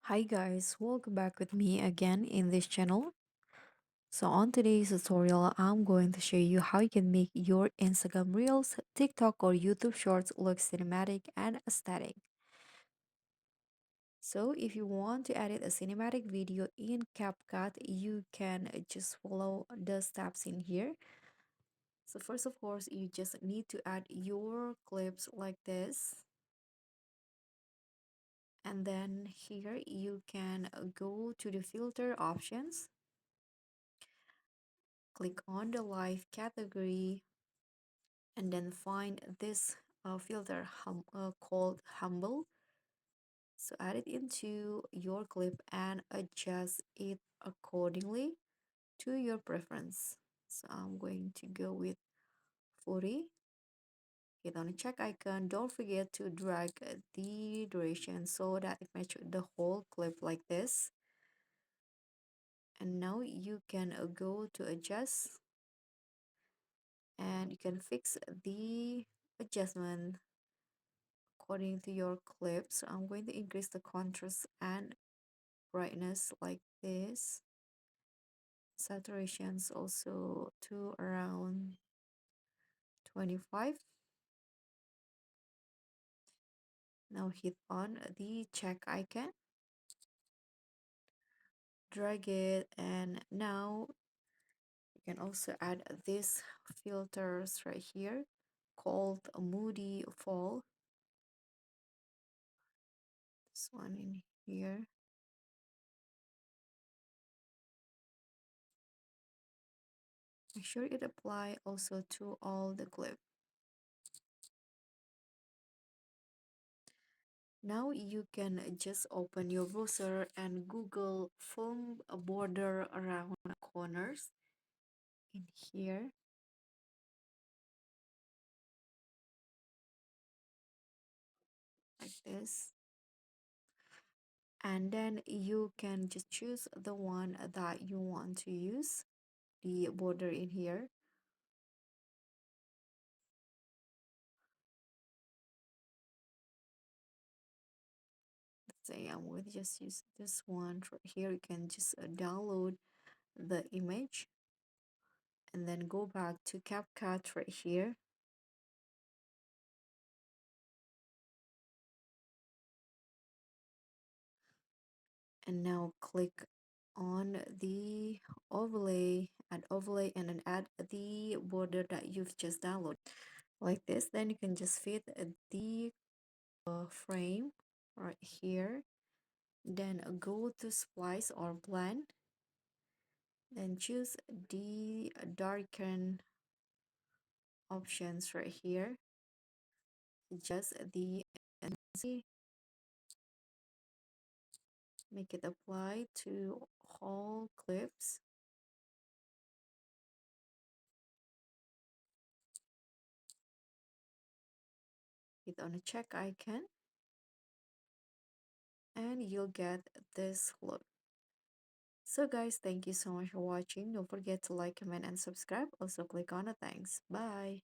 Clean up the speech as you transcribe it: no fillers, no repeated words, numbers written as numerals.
Hi guys, welcome back with me again in this channel. So on today's tutorial, I'm going to show you how you can make your Instagram Reels, TikTok or YouTube Shorts look cinematic and aesthetic. So if you want to edit a cinematic video in CapCut, you can just follow the steps in here. So first of course, you just need to add your clips like this. And then here you can go to the filter options. Click on the live category and then find this filter called humble. So add it into your clip and adjust it accordingly to your preference. So I'm going to go with 40. Hit on the check icon. Don't forget to drag the duration so that it matches the whole clip like this. And now you can go to adjust and you can fix the adjustment according to your clip. So I'm going to increase the contrast and brightness like this. Saturations also to around 25. Now hit on the check icon, drag it, and now you can also add these filters right here called Moody Fall. This one in here. Make sure it apply also to all the clip. Now you can just open your browser and Google foam border around corners in here like this. And then you can just choose the one that you want to use, the border in here. Let's say I'm going to just use this one right here. You can just download the image and then go back to CapCut right here. And now click on the overlay, add overlay, and then add the border that you've just downloaded like this. Then you can just fit the frame right here, then go to splice or blend, then choose the darken options right here, adjust the intensity, make it apply to all clips. Hit on the check icon and you'll get this look. So guys, thank you so much for watching. Don't forget to like, comment, and subscribe. Also click on the thanks. Bye.